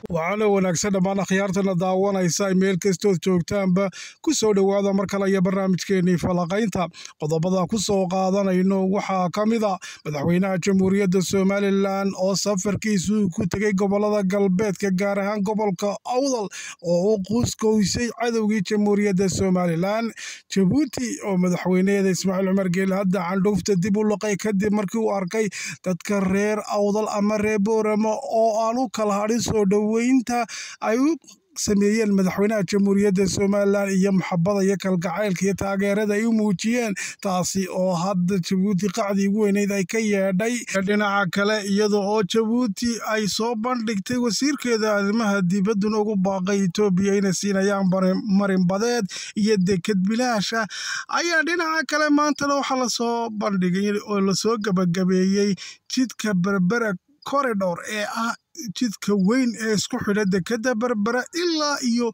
waxaana wanaagsan dhammaan akhyaartana daawanaysa meel kastood joogtaanba ku soo dhowaada mar kale iyo barnaamijkeennii falaqaynta qodobada ku soo qaadanayno waxaa ka mid a madaxweynaha jamhuuriyadda somalilan oo safarkiisu ku tegey gobolada galbeedka gaar ahaan gobolka awdal oo u quuskoysay cadowgii jamhuuriyadda somalilan jabuuti oo madaxweynaheeda ismaaciil cumar geele hadda candhuufta dib u luqay kadib markii uu arkay dadka reer awdal ama reer booramo oo aan u kala hadhin soo dhoweynta ay u sameeyeen madaxweynaha jamhuuriyadda somalilan iyo maxabada iyo kalgacaylka iyo taageerada ay u muujiyeen taasi oo hadda jabuuti qacdii ugu weyneyd ay ka yeedhay dhinaca kale iyada oo jabuuti ay soo bandhigtay wasiirkeeda arrimaha dibadduna ugu baaqay etoobiya inay siinayaan marinbadeed iyo deked bilaasha ayaa dhinaca kale maantana waxaa lasoo bandhigay oo lasoo gabagabeeyey jidka berbera corridor ee ah jidka weyn ee isku xidha dekeda berbera ilaa iyo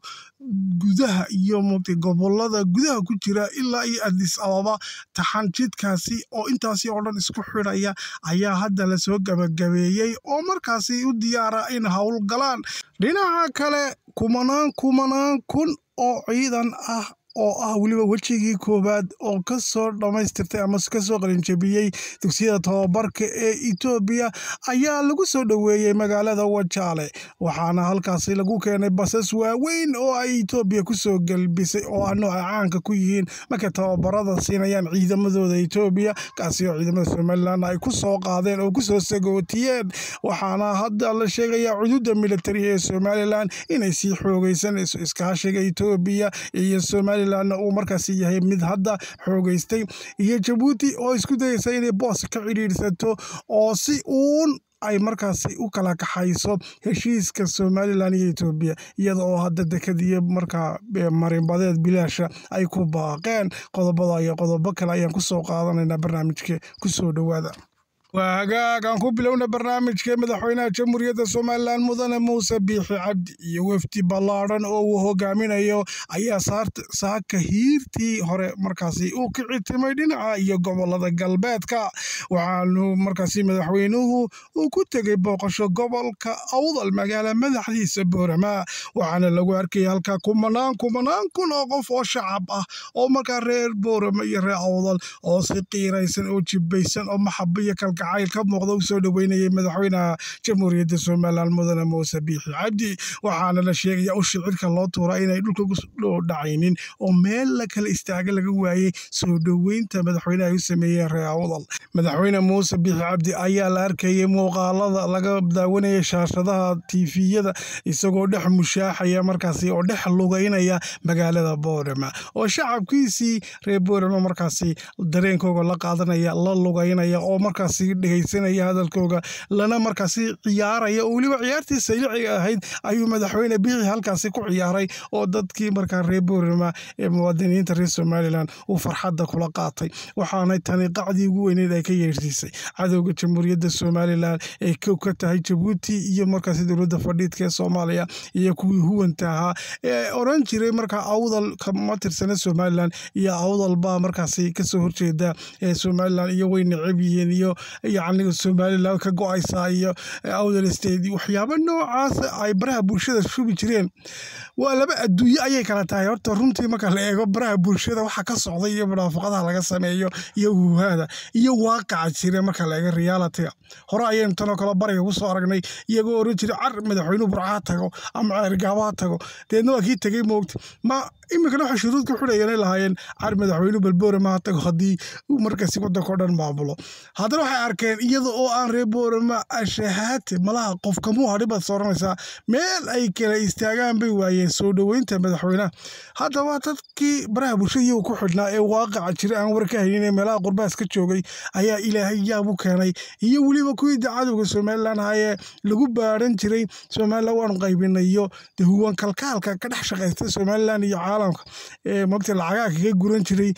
gudaha iyo gobolada gudaha ku jira ilaa iyo addis ababa taxan jidkaasi oo intaasi oo dhan isku xidhaya ayaa hadda lasoo gabagabeeyey oo markaasi u diyaara in howlgalaan dhinaca kale kumanaan kun oo ciidan ah oo ah weliba wejigii koowaad oo ka soo dhammaystirtay ama ka soo qalinjabiyey dugsiyada tababarka ee etoobiya ayaa lagu soo dhoweeyey magaalada wajaale waxaana halkaasi lagu keenay basas waaweyn oo ay etoobiya ku soo gelbisay oo ah nooca caanka ku yihiin markay tababarada siinayaan ciidamadooda etoobiya kaasi oo ciidamada somalilan ay ku soo qaadeen oo ku soo sagootiyeen waxaana hadda la sheegayaa cududa militari ee somalilan inay sii xoogaysanayso iskaashiga etoobiya iyo somalilan uu markaasi yahay mid hadda xoogaystay iyo jabuuti oo isku dayaysa inay boos ka cidhiidhsato oo si uun ay markaasi u kala kaxayso heshiiska somalilan iyo etoobiya iyada oo hadda deked iyo markaa marinbadeed bilaasha ay ku baaqeen qodobada iyo qodobo kale ayaan ku soo qaadanaynaa barnaamijka ku soo dhowaada waa hagaag aan ku bilowna barnaamijka madaxweynaha jamhuuriyadda somalilan mudane muuse biixi cabdi iyo wefdi ballaadhan oo uu hogaaminayo ayaa saaka hiirtii hore markaasi u kicitimay dhinaca iyo gobolada galbeedka waxaanu markaasi madaxweynuhu uu ku tegey booqasho gobolka awdal magaala madaxdiisa boorama waxaana lagu arkayay halka kumanaan kun oo qof oo shacab ah oo markaa reer boorama iyo reer awdal oo si qiiraysan oo jibaysan oo maxabo iyo gacayl ka muuqda u soo dhoweynayay madaxweynaha jamhuuriyadda somalilan mudane muuse biixi cabdi waxaana la sheegaya u shicirka loo tuura inay dhulka ku dhacaynin oo meel la kala istaaga laga waayey soo dhoweynta madaxweynaha u sameeyeen reer awdal madaxweyne muuse biixi cabdi ayaa la arkayay muuqaalada laga daawanaya shaashadaha tifiyada isagoo dhex mushaaxaya markaasi oo dhex lugaynaya magaalada boorama oo shacabkiisii reer boorama markaasi dareenkooga la qaadanaya la lugaynaya oo markaasi dhegaysanaya hadalkooga lana markaasi ciyaaraya oo weliba ciyaartii sayliciga ahayd ayuu madaxweyne biixi halkaasi ku ciyaaray oo dadkii markaa reer boorama ee muwaadiniinta reer somalilan uu farxadda kula qaatay waxaanay tani qacdii ugu weyneyd ay ka yeersiisay cadowga jamhuuriyadda somalilan ee kow ka tahay jabuuti iyo markaasi dowladda fadhiidka ee soomaaliya iyo kuwii huwanta ahaa ee oran jiray markaa awdal kama tirsana somalilan iyo awdal baa markaasi kasoo horjeeda ee somalilan iyo way necab yihiin iyo yacni somalilan ka go-aysaa iyo awdal state waxyaabo noocaas ay baraha bulshada shubi jireen waa laba adduunye ayay kala tahay horta runtii marka la eego baraha bulshada waxa ka socday iyo munaafaqadaha laga sameeyo iyo huhaada iyo waaqaca jira marka la eego realityga hore ayaynu tanoo kale bariga ku soo aragnay iyagoo oran jiray car madaxweynuhu burcaa tago ama ceergaabaha tago deedna waa kii tegey moogta ma iminkana waxay shuruud ku xidhayeen lahaayeen car madaxweynuhu balboorama ha tago haddii markaasi waddanka o dhan maamulo haddana waxay arkeen iyada oo aan reer boorama ashahaate malaha qofkamuu hadhi baad sooranaysaa meel ay kala istaagaan bay waayeen soo dhoweynta madaxweynaha haddaba dadkii baraha bulshada iyagu ku xidhnaa ee waaqaca jira aan war ka haynin ee meelaha qurbahaas ka joogay ayaa ilaahay yaab u keenay iyo weliba kuwii cadowga somalilan ahaayee lagu baadhan jiray somalilan waanu qaybinay iyo de huwan kalkaalka ka dhex shaqaysta somalilan iyo caalamka ee mogta lacagaha kaga guran jiray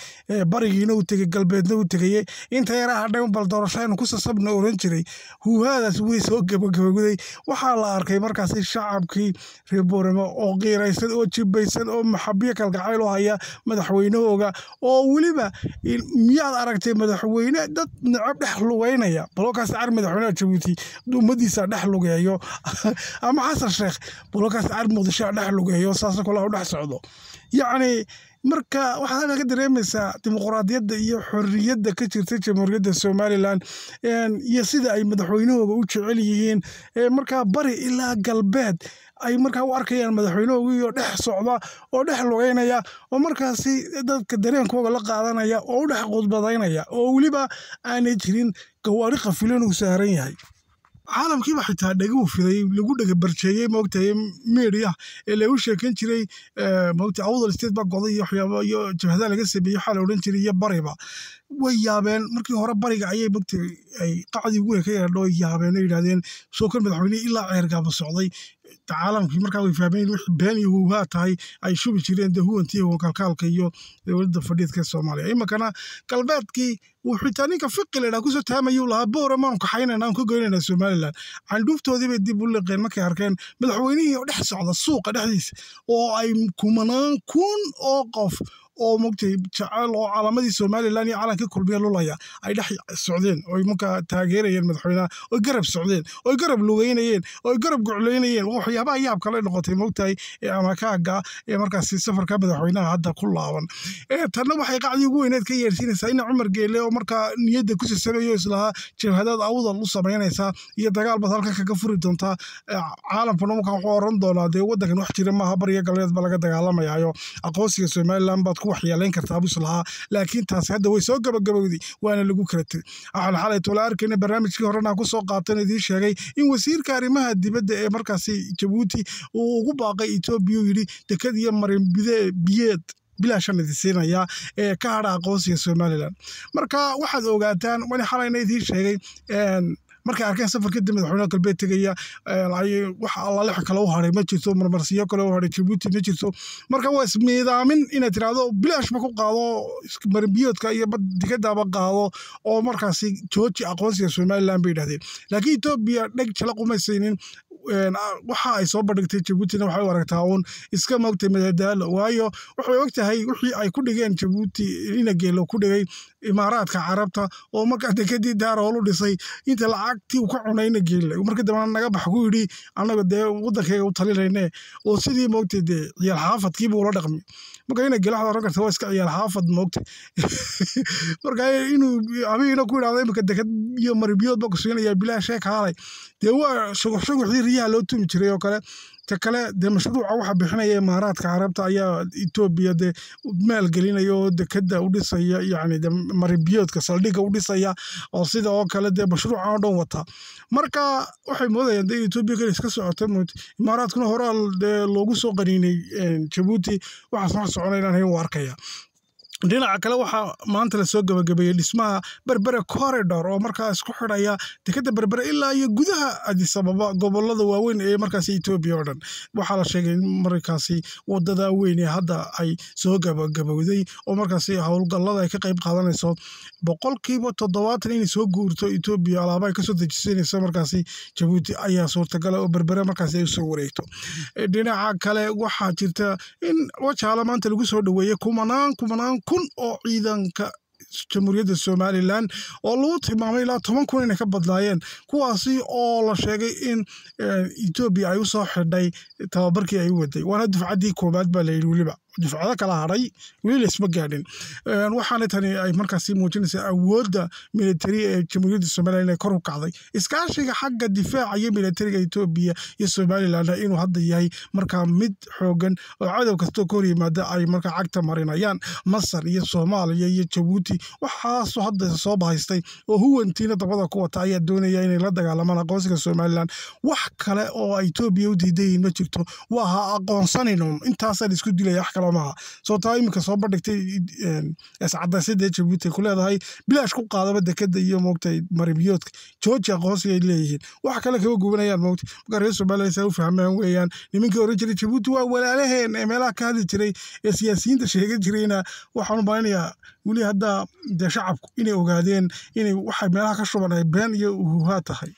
barigiina u tegey galbeedna u tegaye inta yaraa hadhay bal doorashaynu ku sasabna oran jiray huuhaadaas way soo gabagabowday waxaa la arkay markaasi shacabkii reer Boorama oo qiiraysan oo jibaysan oo maxabiyo kalgacayl u haya madaxweynahooga oo weliba miyaad aragtay madaxweyne dad nacab dhex lugeynaya balokaas ar madaxweynaha Jabuuti ummadiisa dhex lugeeyo ama Xasan Sheekh balokaas ar Muqdisho dhex lugeeyo saas kala u dhex socdo yacni marka waxaa laga dareemaysaa dimuqraadiyadda iyo xorriyadda ka jirta jamhuuriyadda Somaliland iyo sida ay madaxweynahooga u jecel yihiin marka bari ilaa galbeed ay markaa u arkayaan madaxweynahooga iyo dhex socda oo dhex lugeynaya oo markaasi dadka dareenkooga la qaadanaya oo u dhex qudbadaynaya oo weliba aanay jirin gawaari qafilan uu saaran yahay caalamkiiba xitaa dhagu fiday lagu dhaga barjeeyay moogtay media ee lagu sheekan jiray moogtay awdal state ba goday iyo waxyaabo iyo jabhada laga sameeyay xal oran jiray iyo bariba way yaabeen markii hore bariga ayay moogtay ay qacdi weyn ka yeedho yaabeen ay yiraahdeen soo kan madaxweyne ilaa ceergaba socday caalamkii markaa way fahmeen wixii been iyo huuhaa tahay ay shubi jireen dahuwantii kalkaalka iyo dowladda fadhiidka Soomaaliya imakana galbeedkii wuxuu ninka fiqilada ku soo taamayo laha Boorama aan ka xaynana aan ku goynayna Somaliland canduftoodii bay dib u liqeen markay arkeen madaxweynihii oo dhex socda suuqa dhexdiisa oo ay kumanaan kun oo qof oo moogtay jacayl oo calamadii Somaliland iyo calanka kulmiye lulaya ay dhex socdeen oo marka taageerayeen madaxweynaha oo garab socdeen oo garab lugeynayeen oo garab gucleynayeen waxyaabaha yaab kale noqotay moogtay ama kaaga markaas safarka madaxweynaha hadda ku laaban tanna waxay qacdi ugu weyneed ka yeersinaysaa in Cumar Geele oo marka niyadda ku sameeyo islaha jabhadad awdal u sameynaysa iyo dagaal bad halka kaga furi doonta caalamkuna marka wuxuu oran doonaa wadankan wax jira maaha bariga galbeed ba laga dagaalamayo aqoonsiga Somaliland baad ku waxyeelayn kartaa bislaha laakiin taas hadda way soo gabagabowday waana lagu kala tagay waxaan xalay tola arkayna barnaamijkii horena ku soo qaatan idin sheegay in wasiirka arrimaha dibadda ee markaasi Jabuuti uu ugu baaqay Itoobiya yiri dekad iyo marin biyeed bilaashan idinsiinaya ka hada aqoonsiga Somaliland marka waxaad ogaataan wani xalayna idin sheegay markay arkeen safarka madaxweynaha galbeed tagaya waxa alla lix kale u haray ma jirto marmarsiyo kale u haray Jabuuti ma jirto marka waa ismiidaamin in tiraado bilaash ma ku qaado marbiyoodka iyo badikadaaba qaado oo markaasi jooji aqoonsiga Somaliland bay yiraahdeen laakiin Itoobiya dhag jala qumaysiinin waxa ay soo bandhigtay Jabuuti waxay u aragtaa iska moogtay madadaalo waayo waxay ogtahay wixii ay ku dhigeen Jabuuti ina geelo ku dhigay imaaraadka carabta oo marka dekadii daarool u dhisay inta lacagtii uu ka cunayna geelay marka dambana naga bax ku yiri anaga wadankayga u talinayna oo sidii moogtay ciyaal xaafadkii buu la dhaqmay marka ina geelaha oran kartaa waa iska ciyaal xaafad moogtay marka inuu abiina ku yiraahdo marka dekad iyo marbiyood ba ku siinaya bilaash kaalay waa shuguxii riyaha loo tumi jiray oo kale kale mashruuca waxa bixinaya imaaraadka carabta ayaa Itoobiya maal gelinayo dekada u dhisaya yani marbiyoodka saldhiga u dhisaya oo sida oo kale mashruuca oo dhan wata marka waxay moodayaan Itoobiya kale iska socota imaaraadkuna hore loogu soo qaniinay Jabuuti waxa soo soconayaan u arkaya dhinaca kale waxa maanta la soo gabagabeeyay dhismaha Berbera corridor oo markaas ku xidhaya dekada Berbera ilaa iyo gudaha Addis Ababa gobolada waaweyn ee markaas Itoobiya oo dhan waxa la sheegay markaasi wadada weyn ee hadda ay soo gabagabowday oo markaasi hawlgallada ay ka qayb qaadanayso 70% in soo guurto Itoobiya alaaba ay ka soo dejisanayso markaasi Jabuuti ayaa suurtagal oo Berbera markaasi ay soo wareegto dhinaca kale waxa jirta in wajaala maanta lagu soo dhaweeyay kumanaan kun oo ciidanka jamhuuriyadda Somaliland oo lagu tilmaamay ilaa 10 kun inay ka badlaayeen kuwaasi oo la sheegay in Itoobiya ay u soo xidhay tababarkii ay waday waana dufcadii koobaad baa la yiri waliba dufcada kala haray wali isma gaadhin waxaana tani ay markaasi muujinaysaa awoodda military ee jamhuuriyadda Somaliland ee kor u kacday iskaashiga xagga difaaca iyo militariga Itoobiya iyo Somaliland inuu hadda yahay marka mid xoogan oo cadow kasta ka hor yimaada ay marka cagta marinayaan Masar iyo Soomaaliya iyo Jabuuti waxaas hadda soo bahaystay oo huwantiina dabada ku wata ayaa doonaya inay la dagaalamaan aqoonsiga Somaliland wax kale oo Itoobiya u diiday ma jirto waa aqoonsanayno intaas ay isku dilayaan kale maaha soo taa iminka soo bandhigtay iscadaysadee Jabuuti ku leedahay bilaash ku qaadaba dekada iyo moogtay maribiyoodka Georgia aqoonsiga ay leeyihiin wax kale kaga gubanayaan moogtay marka reer Soomaaliya u fahmaan weeyaan nimankii hore jiray Jabuuti waa walaalaheen meelaha ka hadli jiray ee siyaasiyiinta sheegay jirayna waxaan u maleynayaa weli hadda shacabku inay ogaadeen inay waxa meelaha ka shubanay been iyo uhaa tahay